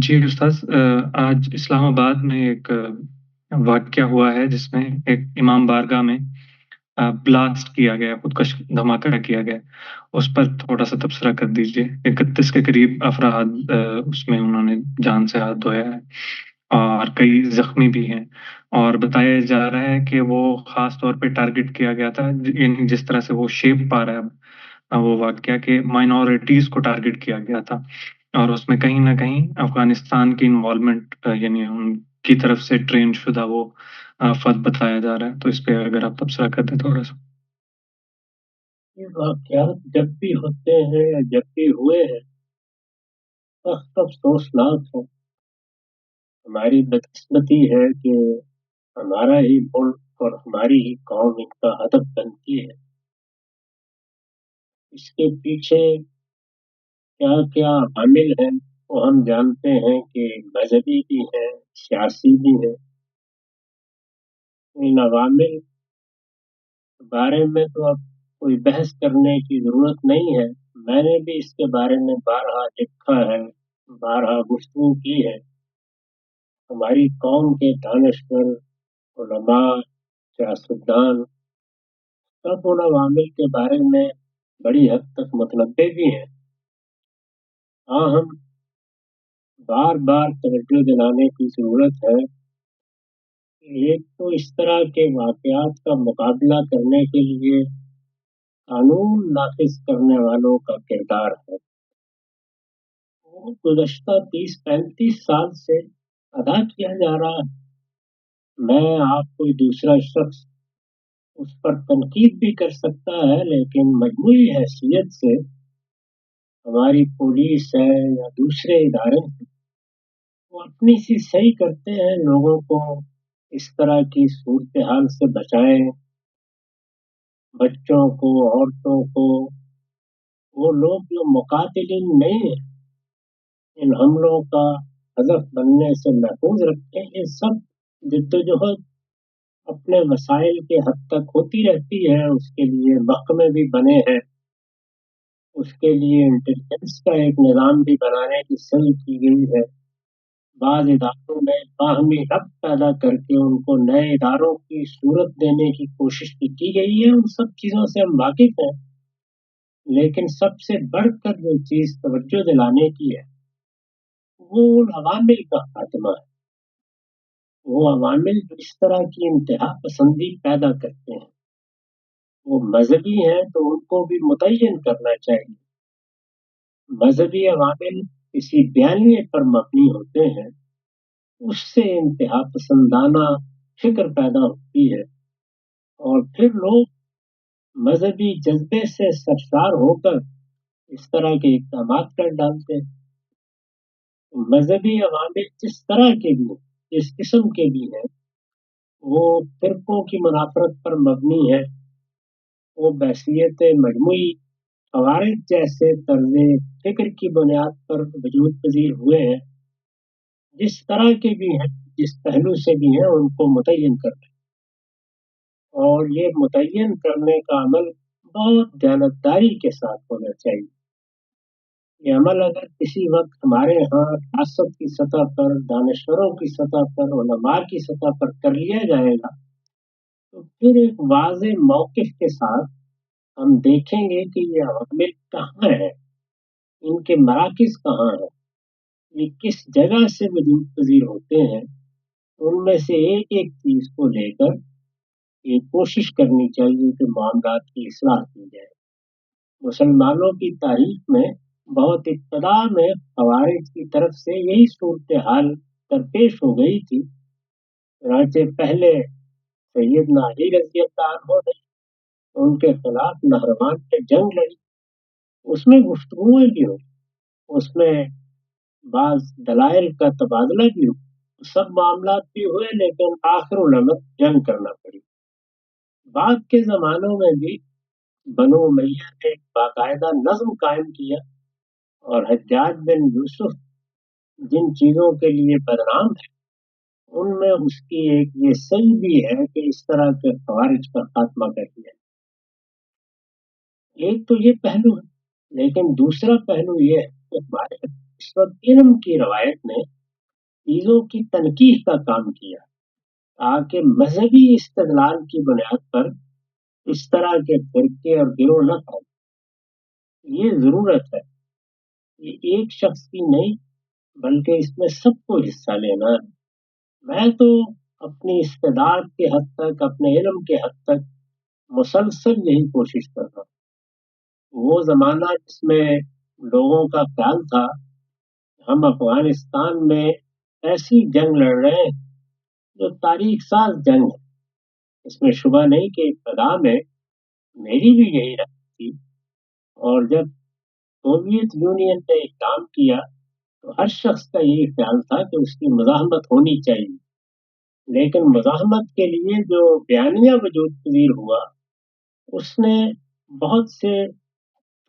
जी, उस्ताद आज इस्लामाबाद में एक वाक़या हुआ है जिसमें एक इमाम बारगाह में ब्लास्ट किया गया, खुदकश धमाका किया गया। उस पर थोड़ा-सा तबसरा कर दीजिए। 31 के करीब अफ़राद उसमें उन्होंने जान से हाथ धोया है और कई ज़ख्मी भी हैं और बताया जा रहा है कि वो ख़ास तौर पे टारगेट किया गया था यानी जिस तरह से वो शेप पा रहा है अब वो वाक़या कि माइनॉरिटीज़ को टारगेट किया गया था और उसमें कहीं न कहीं अफ़गानिस्तान की इन्वॉल्वमेंट यानी उनकी तरफ से ट्रेन शुदा वो फ़र्द बताया जा रहा है। तो इस पे अगर आप तबसरा कर दें थोड़ा-सा। ये वाक़यात जब भी होते हैं या जब भी हुए हैं, सख्त अफ़सोसनाक है। हमारी बदकिस्मती है कि हमारा ही मुल्क और हमारी ही कौम इनका हदफ बनती है। इसके पीछे क्या-क्या आमिल हैं, वो हम जानते हैं कि मज़हबी भी हैं, सियासी भी हैं। इन अवामिल के बारे में तो अब कोई बहस करने की ज़रूरत नहीं है। मैंने भी इसके बारे में बारहा लिखा है, बारहा गुफ्तगू की है। हमारी कौम के दानश्वर, उलमा, सियासतदान सब उन अवामिल के बारे में बड़ी हद तक मुतनब्बे भी हैं। हम बार-बार तवज्जो दिलाने की ज़रूरत है कि एक तो इस तरह के वाक़यात का मुकाबला करने के लिए कानून नाफ़िज़ करने वालों का किरदार है। वो गुज़श्ता 30-35 साल से अदा किया जा रहा है। मैं, आप, कोई दूसरा शख्स उस पर तनकीद भी कर सकता है, लेकिन मजमूई हैसियत से हमारी पुलिस है या दूसरे इदारे हैं, वो अपनी सी सही करते हैं, लोगों को इस तरह की सूरत-ए-हाल से बचाएँ, बच्चों को, औरतों को। वो लोग जो मुकातिलीन नहीं हैं, इन हमलों का हदफ बनने से महफूज़ रखें। ये सब जिद्दोजहद अपने वसाइल के हद तक होती रहती है, उसके लिए महकमे भी बने हैं, उसके लिए इंटेलिजेंस का एक निज़ाम भी बनाने की सही की गई है। बाज़ इदारों में बाहमी रब्त पैदा करके उनको नए इदारों की सूरत देने की कोशिश भी की गई है, उन सब चीज़ों से हम वाकिफ़ हैं। लेकिन सबसे बढ़कर जो चीज़ तवज्जो दिलाने की है, वो उन अवामिल का खात्मा है। वो अवामिल जो इस तरह की इंतहा पसंदी पैदा करते हैं, वो मज़हबी हैं तो उनको भी मुतय्यन करना चाहिए। मज़हबी अवामिल किसी बयानिए पर मबनी होते हैं, उससे इंतहा पसंदाना फ़िक्र पैदा होती है और फिर लोग मज़हबी जज़्बे से सरशार होकर इस तरह के इक़दामात कर डालते हैं। मज़हबी अवामिल जिस तरह के भी हों, जिस किस्म के भी हैं, वो फ़िरक़ों की मुनाफ़रत पर मबनी है, वो बहसियत मजमूई ख़वारिज जैसे तर्ज़े फ़िक्र की बुनियाद पर वजूद पज़ीर हुए हैं। जिस तरह के भी हैं, जिस पहलू से भी हैं, उनको मुतय्यन करना और ये मुतय्यन करने का अमल बहुत दयानतदारी के साथ होना चाहिए। ये अमल अगर किसी वक़्त हमारे यहाँ रियासत की सतह पर, दानश्वरों की सतह पर, उलमा की सतह पर कर लिया जाएगा, तो फिर एक वाज़ेह मौक़िफ़ के साथ हम देखेंगे कि ये अवामिल कहाँ हैं, इनके मराकिज़ कहाँ हैं, ये किस जगह से वजूद पज़ीर होते हैं। उनमें से एक-एक चीज़ को लेकर ये कोशिश करनी चाहिए कि मामलात की इस्लाह की जाए। मुसलमानों की तारीख में बहुत इब्तदा में ख़वारिज की तरफ से यही सूरत-ए-हाल दरपेश हो गई थी। चुनांचे पहले सैयदना अली रज़ियल्लाहु अन्हु ने उनके खिलाफ नहरवान में जंग लड़ी, उसमें गुफ्तगूएँ भी हुई, उसमें बाज़ दलाइल का तबादला भी हुआ, सब मामलात भी हुए, लेकिन आखिर-उल-अमर जंग करना पड़ी। बाद के ज़मानों में भी बनु उमय्या ने बाकायदा नज़्म कायम किया और हज्जाज बिन यूसुफ जिन चीज़ों के लिए बदनाम है, उनमें उसकी एक ये सही भी है कि इस तरह के ख़वारिज का खात्मा कर दिया। एक तो ये पहलू है, लेकिन दूसरा पहलू ये है कि हमारे इस वक़्त इल्म की रवायत ने चीज़ों की तनकीह का काम किया, ताकि मज़हबी इस्तदलाल की बुनियाद पर इस तरह के फ़िरके और गिरोह न पैदा। ये ज़रूरत है, ये एक शख्स की नहीं, बल्कि इसमें सबको हिस्सा लेना है। मैं तो अपनी इस्तेदाद के हद तक, अपने इल्म के हद तक मुसलसल यही कोशिश कर रहा हूँ। वो ज़माना जिसमें लोगों का ख्याल था, हम अफ़गानिस्तान में ऐसी जंग लड़ रहे हैं, जो तारीख साज़ जंग है। इसमें शुबा नहीं कि इब्तिदा में मेरी भी यही राय थी, और जब सोवियत यूनियन ने इक़दाम किया, तो हर शख्स का यही ख्याल था कि उसकी मुज़ाहमत होनी चाहिए। लेकिन मुज़ाहमत के लिए जो बयानिया वजूद पज़ीर हुआ, उसने बहुत से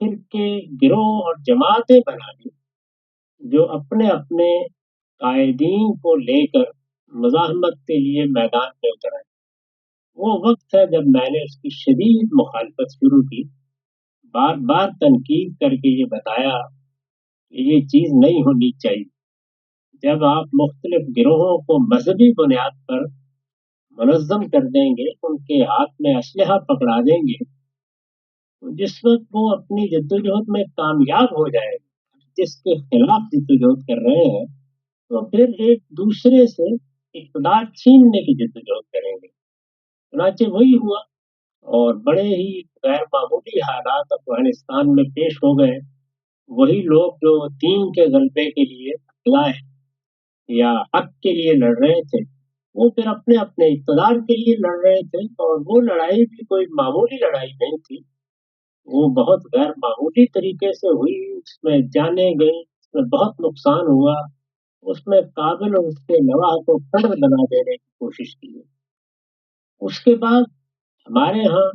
फ़िरके, गिरोह और जमातें बना दी, जो अपने-अपने कायदीन को लेकर मुज़ाहमत के लिए मैदान में उतर आए। वो वक़्त है जब मैंने उसकी शदीद मुखालफत शुरू की, बार-बार तनकीद करके ये बताया कि ये चीज़ नहीं होनी चाहिए। जब आप मुख्तलिफ गिरोहों को मज़हबी बुनियाद पर मुनज़्ज़म कर देंगे, उनके हाथ में असलहा पकड़ा देंगे, तो जिस वक़्त वो अपनी जद्दोजहद में कामयाब हो जाएँ, जिसके खिलाफ जद्दोजहद कर रहे हैं, तो फिर एक दूसरे से इक़्तिदार छीनने की जद्दोजहद करेंगे। चुनांचे वही हुआ, और बड़े ही गैर मामूली हालात अफ़गानिस्तान में पेश हो गए। वही लोग जो दीन के गलबे के लिए लाए या हक के लिए लड़ रहे थे, वो फिर अपने-अपने इक़्तिदार के लिए लड़ रहे थे, और वो लड़ाई भी कोई मामूली लड़ाई नहीं थी। वो बहुत गैर मामूली तरीके से हुई, उसमें जानें गईं, उसमें बहुत नुकसान हुआ, उसमें काबिल और उसके गवाह को फर्द बना देने की कोशिश की गई। उसके बाद हमारे यहाँ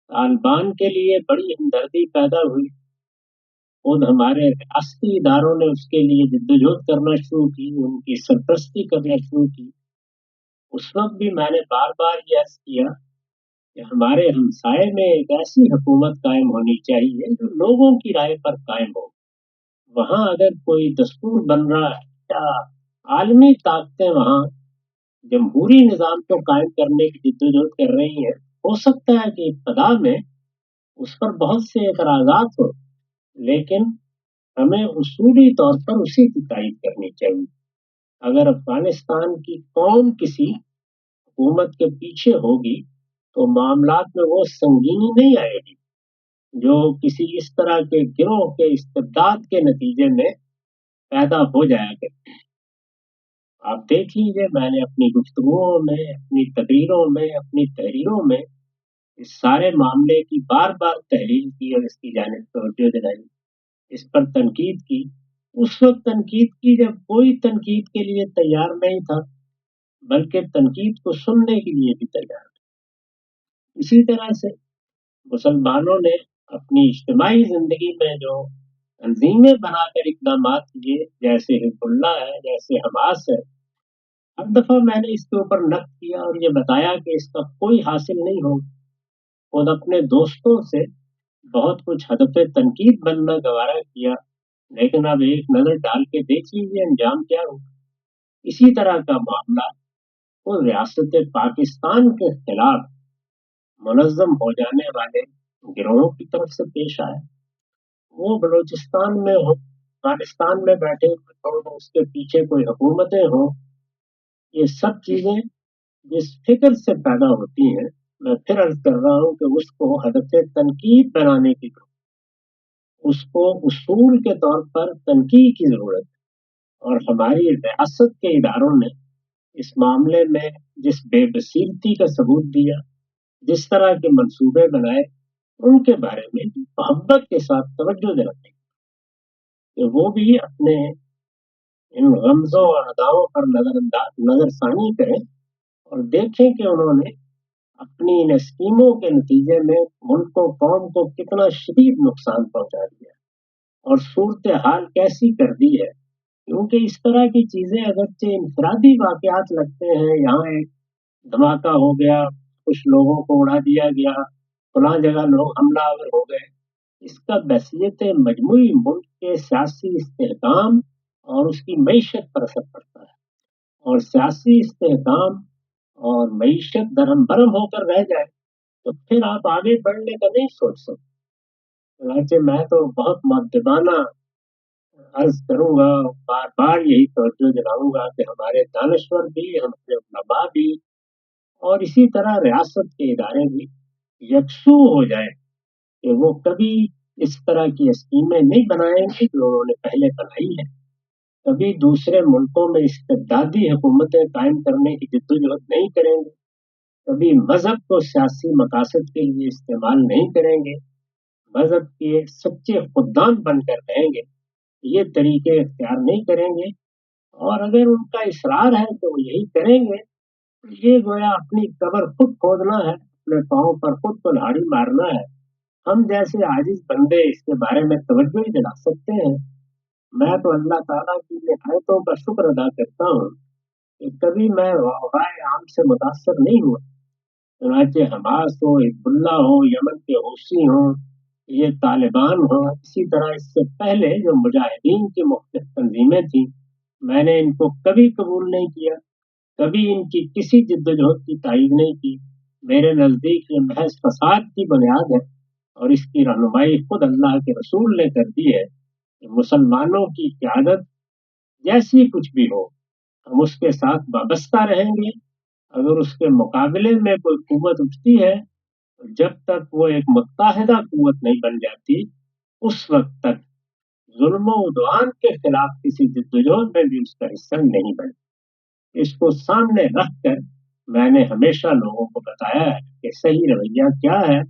तालिबान के लिए बड़ी हमदर्दी पैदा हुई। खुद हमारे रियासती इदारों ने उसके लिए जद्दोजहद करना शुरू की, उनकी सरपरस्ती करना शुरू की। उस वक़्त भी मैंने बार-बार ये अर्ज़ किया कि हमारे हमसाये में एक ऐसी हुकूमत कायम होनी चाहिए, जो लोगों की राय पर कायम हो। वहाँ अगर कोई दस्तूर बन रहा है, या आलमी ताकतें वहाँ जमहूरी निज़ाम को कायम करने की जद्दोजहद कर रही हैं, हो सकता है कि इब्तिदा में उस पर बहुत से एतराज़ात हों, लेकिन हमें उसूली तौर पर उसी की तायीद करनी चाहिए। अगर अफ़गानिस्तान की कौम किसी हुकूमत के पीछे होगी, तो मामलात में वो संगीनी नहीं आएगी, जो किसी इस तरह के गिरोह के इस्तिबदाद के नतीजे में पैदा हो जाया करती है। आप देख लीजिए, मैंने अपनी गुफ्तगुओं में, अपनी तकरीरों में, अपनी तहरीरों में इस सारे मामले की बार-बार तहलील की और इसकी जानिब तवज्जो दिलाई, इस पर तनकीद की। उस वक़्त तनकीद की जब कोई तनकीद के लिए तैयार नहीं था, बल्कि तनकीद को सुनने के लिए भी तैयार था। इसी तरह से मुसलमानों ने अपनी इज्तिमाई ज़िंदगी में जो तंज़ीमें बनाकर इक़दामात किए, जैसे हिज़्बुल्लाह है, जैसे हमास है, हर दफ़ा मैंने इसके ऊपर नक़्द किया और ये बताया कि इसका कोई हासिल नहीं होगा। खुद अपने दोस्तों से बहुत कुछ हदफ़े तनकीद बनना गवारा किया, लेकिन अब एक नज़र डाल के देख लीजिए अंजाम क्या हुआ। इसी तरह का मामला वो रियासत पाकिस्तान के खिलाफ मुनज़्ज़म हो जाने वाले गिरोहों की तरफ से पेश आया। वो बलूचिस्तान में हो, अफ़गानिस्तान में बैठे हुए हों, उसके पीछे कोई हुकूमतें हों, ये सब चीज़ें जिस फ़िक्र से पैदा होती हैं, मैं फिर अर्ज़ कर रहा हूँ कि उसको हदफ़े तनकीद बनाने की, उसको उसूल के तौर पर तनकीद की ज़रूरत है। और हमारी रियासत के इदारों ने इस मामले में जिस बेबसीरती का सबूत दिया, जिस तरह के मंसूबे बनाए, उनके बारे में मोहब्बत के साथ तवज्जो दिलानी कि वो भी अपने इन गम्ज़ों और अदाओं पर नज़रसानी करें, और देखें कि उन्होंने अपनी इन स्कीमों के नतीजे में मुल्क को, कौम को कितना शदीद नुकसान पहुंचा दिया और सूरत हाल कैसी कर दी है। क्योंकि इस तरह की चीज़ें अगरचे इनफरादी वाक़यात लगते हैं, यहाँ एक धमाका हो गया, कुछ लोगों को उड़ा दिया गया, फलां जगह लोग हमलावर हो गए, इसका बहसियत मजमूई मुल्क के सियासी इस्तेहकाम اور اس की मईशत पर असर पड़ता है, और सियासी इस्तेहकाम और मईशत दरहम-बरहम होकर रह जाए, तो फिर आप आगे बढ़ने का नहीं सोच सकते। चुनांचे मैं तो बहुत मुअद्दिबाना अर्ज़ करूँगा, बार-बार यही तवज्जो दिलाऊँगा कि हमारे दानश्वर भी, हमारे उलमा भी और इसी तरह रियासत के इदारे भी यकसू हो जाएँ कि वो कभी इस तरह की स्कीमें नहीं बनाएँगे जो उन्होंने पहले बनाई हैं। कभी दूसरे मुल्कों में इस्तिबदादी हुकूमतें कायम करने की जिद्दोजहद नहीं करेंगे, कभी मज़हब को सियासी मकासद के लिए इस्तेमाल नहीं करेंगे, मज़हब के सच्चे खुद्दाम बनकर रहेंगे, ये तरीके इख्तियार नहीं करेंगे। और अगर उनका इसरार है तो वो यही करेंगे, तो ये गोया अपनी कब्र खुद खोदना है, अपने पाँव पर खुद कुल्हाड़ी मारना है। हम जैसे आजिज़ बंदे इसके बारे में तवज्जो ही दिला सकते हैं। मैं तो अल्लाह ताला की नियामतों का शुक्र अदा करता हूँ कि कभी मैं वबाए आम से मुतासर नहीं हुआ। चुनांचे हमास हो, हिज़्बुल्लाह हो, यमन के हूसी हों, ये तालिबान हों, इसी तरह इससे पहले जो मुजाहिदीन की मुख्तलिफ तंज़ीमें थीं, मैंने इनको कभी कबूल नहीं किया, कभी इनकी किसी जिद्दोजहद की तायीद नहीं की। मेरे नज़दीक ये महज़ फ़साद की बुनियाद है और इसकी रहनुमाई खुद अल्लाह के रसूल ने कर दी है कि मुसलमानों की क़यादत जैसी कुछ भी हो, हम उसके साथ वाबस्ता रहेंगे। अगर उसके मुकाबले में कोई क़ुव्वत उठती है, तो जब तक वो एक मुत्तहिदा क़ुव्वत नहीं बन जाती, उस वक़्त तक ज़ुल्म व उद्वान के खिलाफ किसी जिद्दोजहद में भी उसका हिस्सा नहीं बने। इसको सामने रखकर मैंने हमेशा लोगों को बताया है कि सही रवैया क्या है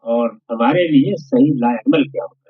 और हमारे लिए सही लाएअमल क्या होता है।